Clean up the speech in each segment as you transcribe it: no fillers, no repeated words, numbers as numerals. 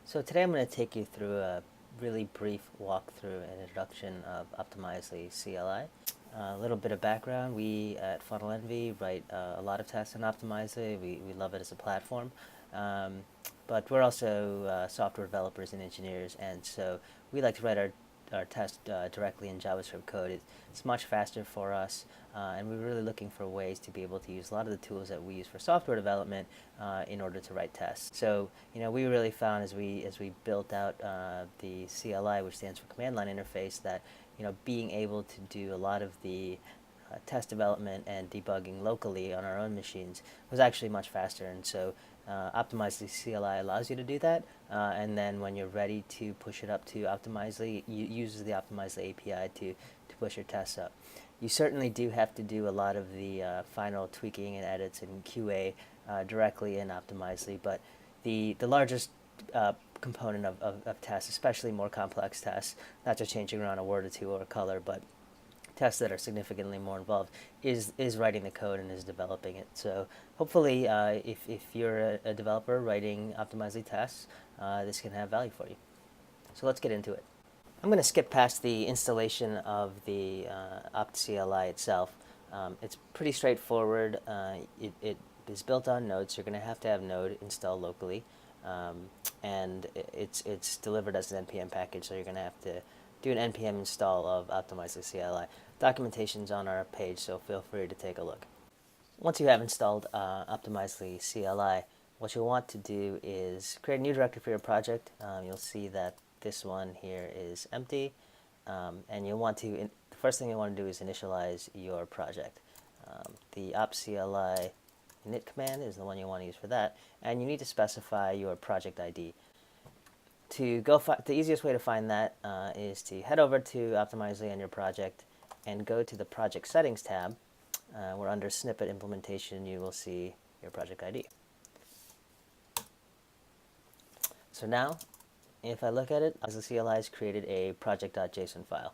So today I'm going to take you through a really brief walkthrough and introduction of Optimizely-CLI. A little bit of background: we at Funnel Envy write a lot of tests in Optimizely. We love it as a platform, but we're also software developers and engineers, and so we like to write our test directly in JavaScript code. It's much faster for us, and we're really looking for ways to be able to use a lot of the tools that we use for software development in order to write tests. So, we really found as we built out the CLI, which stands for command line interface, that being able to do a lot of the test development and debugging locally on our own machines was actually much faster. And so Optimizely-CLI allows you to do that, and then when you're ready to push it up to Optimizely, you uses the Optimizely API to push your tests up. You certainly do have to do a lot of the final tweaking and edits and QA directly in Optimizely, but the largest component of tests, especially more complex tests, not just changing around a word or two or a color, but tests that are significantly more involved, is writing the code and is developing it. So hopefully, if you're a developer writing Optimizely tests, this can have value for you. So let's get into it. I'm going to skip past the installation of the Opt-CLI itself. It's pretty straightforward. It is built on Node, so you're going to have Node installed locally, and it's delivered as an npm package, so you're going to have to do an npm install of Optimizely-CLI. Documentation's on our page, so feel free to take a look. Once you have installed Optimizely-CLI, what you'll want to do is create a new directory for your project. You'll see that this one here is empty, and you'll want to, the first thing you want to do is initialize your project. The Optimizely init command is the one you want to use for that, and you need to specify your project ID. The easiest way to find that is to head over to Optimizely on your project and go to the Project Settings tab, where under Snippet Implementation you will see your project ID. So now, if I look at it, Optimizely-CLI has created a project.json file.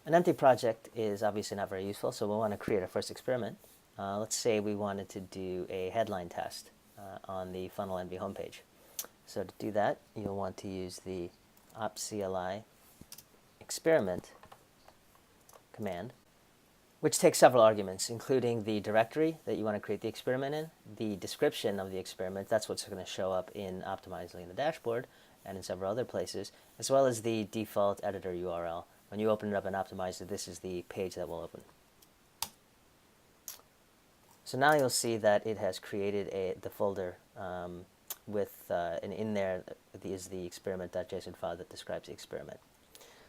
An empty project is obviously not very useful, so we'll want to create our first experiment. Let's say we wanted to do a headline test on the Funnel Envy homepage. So to do that, you'll want to use the Optimizely-CLI experiment command, which takes several arguments, including the directory that you want to create the experiment in, the description of the experiment, that's what's going to show up in Optimizely in the dashboard and in several other places, as well as the default editor URL. When you open it up in Optimizely, this is the page that will open. So now you'll see that it has created the folder and in there is the experiment.json file that describes the experiment.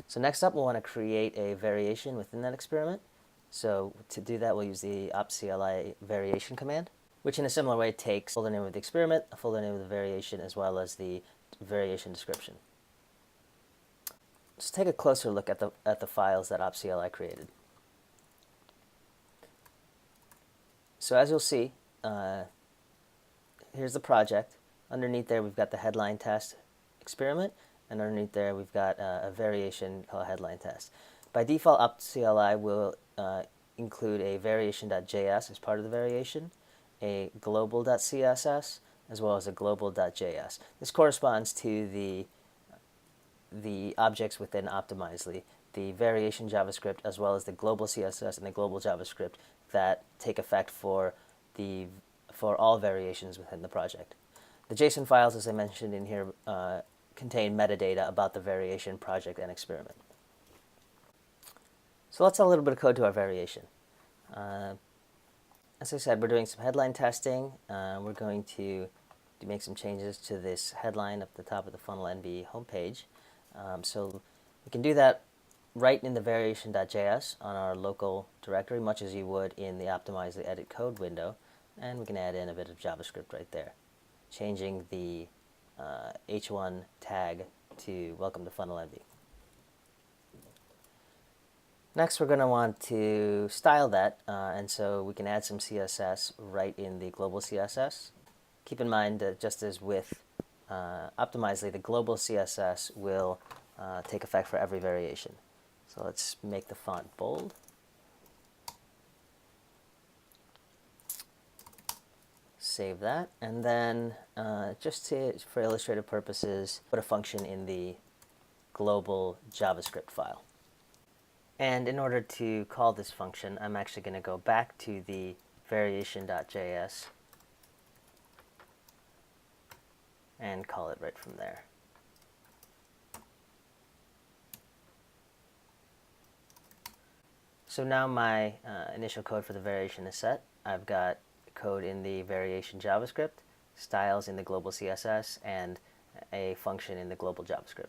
So next up, we'll want to create a variation within that experiment. So to do that, we'll use the Optimizely-CLI variation command, which in a similar way takes folder name of the experiment, a folder name of the variation, as well as the variation description. Let's take a closer look at the files that Optimizely-CLI created. So as you'll see, here's the project. Underneath there, we've got the headline test experiment, and underneath there, we've got a variation called headline test. By default, Optimizely-CLI will include a variation.js as part of the variation, a global.css, as well as a global.js. This corresponds to the objects within Optimizely, the variation JavaScript, as well as the global CSS and the global JavaScript that take effect for all variations within the project. The JSON files, as I mentioned in here, contain metadata about the variation, project, and experiment. So let's add a little bit of code to our variation. As I said, we're doing some headline testing. We're going to make some changes to this headline at the top of the Funnel Envy homepage. So we can do that right in the variation.js on our local directory, much as you would in the Optimizely edit code window. And we can add in a bit of JavaScript right there, changing the h1 tag to welcome to Funnel Envy. Next, we're going to want to style that, and so we can add some CSS right in the global CSS. Keep in mind that just as with Optimizely, the global CSS will take effect for every variation. So let's make the font bold. save that, and then for illustrative purposes, put a function in the global JavaScript file. And in order to call this function, I'm actually going to go back to the variation.js and call it right from there. So now my initial code for the variation is set. I've got code in the variation JavaScript, styles in the global CSS, and a function in the global JavaScript.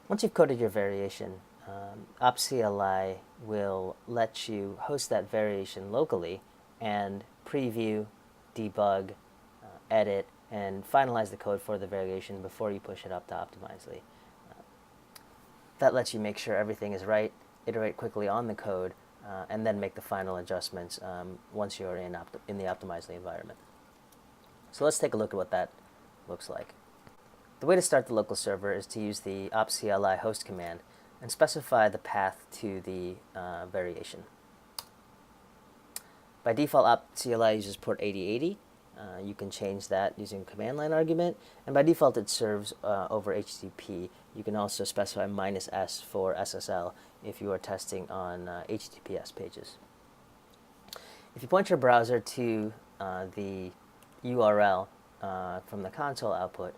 Once you've coded your variation, Optimizely-CLI will let you host that variation locally and preview, debug, edit, and finalize the code for the variation before you push it up to Optimizely. That lets you make sure everything is right, iterate quickly on the code, and then make the final adjustments once you're in the Optimizely environment. So let's take a look at what that looks like. The way to start the local server is to use the optimizely-CLI host command and specify the path to the variation. By default, optimizely-CLI uses port 8080. You can change that using a command line argument, and by default it serves over HTTP. You can also specify -s for SSL if you are testing on HTTPS pages. If you point your browser to the URL from the console output,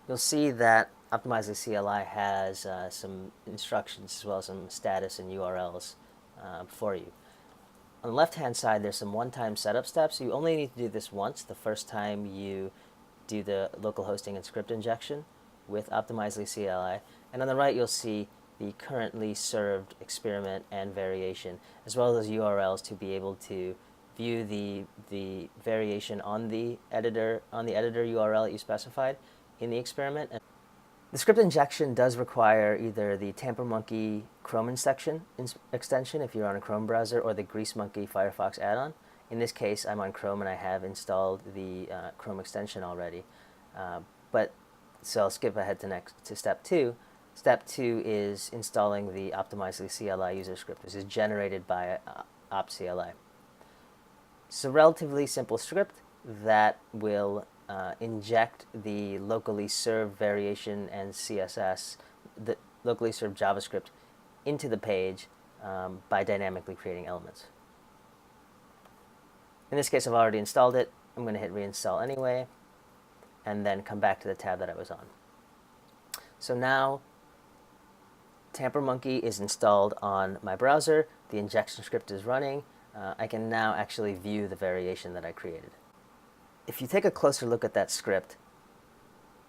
you'll see that Optimizely-CLI has some instructions as well as some status and URLs for you. On the left-hand side, there's some one-time setup steps. You only need to do this once, the first time you do the local hosting and script injection with Optimizely-CLI. And on the right, you'll see the currently served experiment and variation, as well as URLs to be able to view the variation on the editor URL that you specified in the experiment. The script injection does require either the TamperMonkey Chrome extension if you're on a Chrome browser, or the GreaseMonkey Firefox add-on. In this case, I'm on Chrome and I have installed the Chrome extension already. So I'll skip ahead to step 2. Step 2 is installing the Optimizely-CLI user script. This is generated by Optimizely-CLI. It's a relatively simple script that will inject the locally served variation and CSS, the locally served JavaScript, into the page by dynamically creating elements. In this case, I've already installed it. I'm going to hit reinstall anyway, and then come back to the tab that I was on. So now TamperMonkey is installed on my browser. The injection script is running. I can now actually view the variation that I created. If you take a closer look at that script,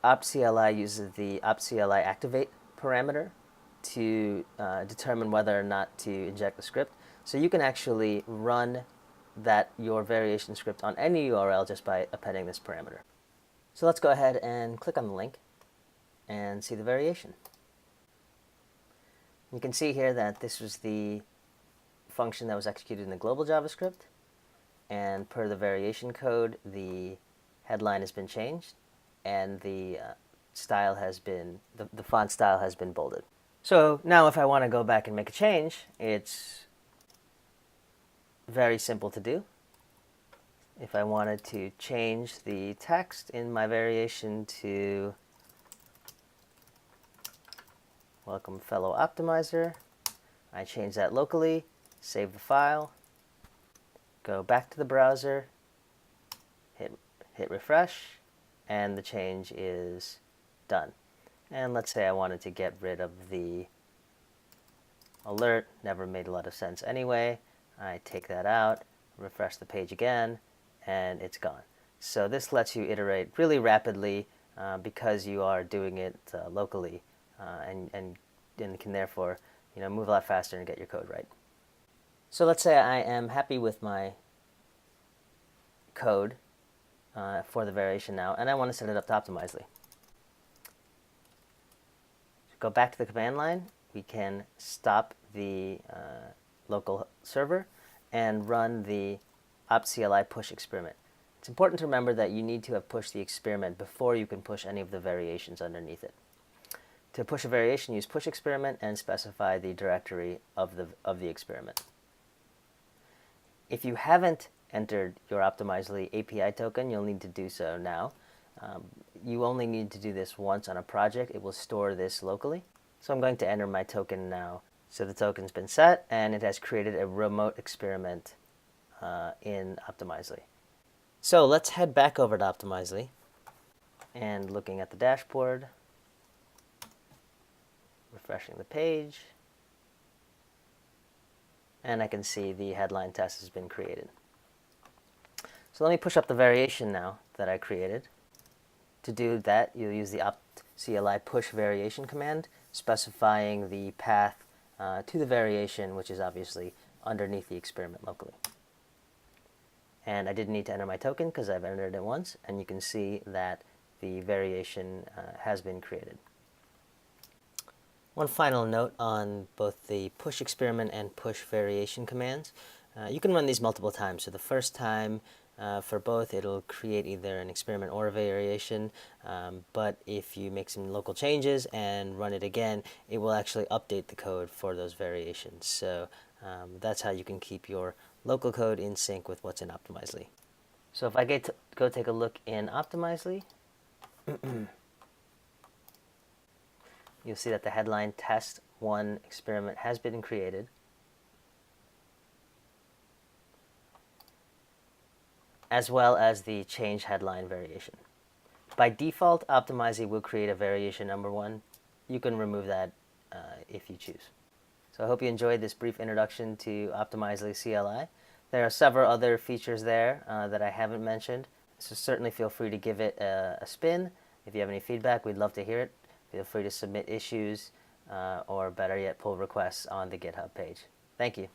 Optimizely-CLI uses the Optimizely-CLI activate parameter to determine whether or not to inject the script. So you can actually run your variation script on any URL just by appending this parameter. So let's go ahead and click on the link and see the variation. You can see here that this was the function that was executed in the global JavaScript, and per the variation code, the headline has been changed, and the font style has been bolded. So now if I want to go back and make a change, it's very simple to do. If I wanted to change the text in my variation to "Welcome fellow optimizer," I change that locally, save the file, go back to the browser, hit refresh, and the change is done. And let's say I wanted to get rid of the alert, never made a lot of sense anyway. I take that out, refresh the page again, and it's gone. So this lets you iterate really rapidly because you are doing it locally, and can therefore move a lot faster and get your code right. So let's say I am happy with my code for the variation now, and I want to set it up to Optimizely. Go back to the command line. We can stop the local server and run the Optimizely-CLI push experiment. It's important to remember that you need to have pushed the experiment before you can push any of the variations underneath it. To push a variation, use push experiment and specify the directory of the experiment. If you haven't entered your Optimizely API token, you'll need to do so now. You only need to do this once on a project. It will store this locally. So I'm going to enter my token now. So the token's been set, and it has created a remote experiment in Optimizely. So let's head back over to Optimizely, and looking at the dashboard, refreshing the page, and I can see the headline test has been created. So let me push up the variation now that I created. To do that, you'll use the opt-CLI push variation command, specifying the path to the variation, which is obviously underneath the experiment locally. And I didn't need to enter my token because I've entered it once, and you can see that the variation has been created. One final note on both the push experiment and push variation commands. You can run these multiple times. So the first time for both, it'll create either an experiment or a variation, but if you make some local changes and run it again, it will actually update the code for those variations. So that's how you can keep your local code in sync with what's in Optimizely. So if I go take a look in Optimizely, you'll see that the headline test 1 experiment has been created, as well as the change headline variation. By default, Optimizely will create a variation number 1. You can remove that if you choose. So I hope you enjoyed this brief introduction to Optimizely-CLI. There are several other features there that I haven't mentioned, so certainly feel free to give it a spin. If you have any feedback, we'd love to hear it. Feel free to submit issues or better yet, pull requests on the GitHub page. Thank you.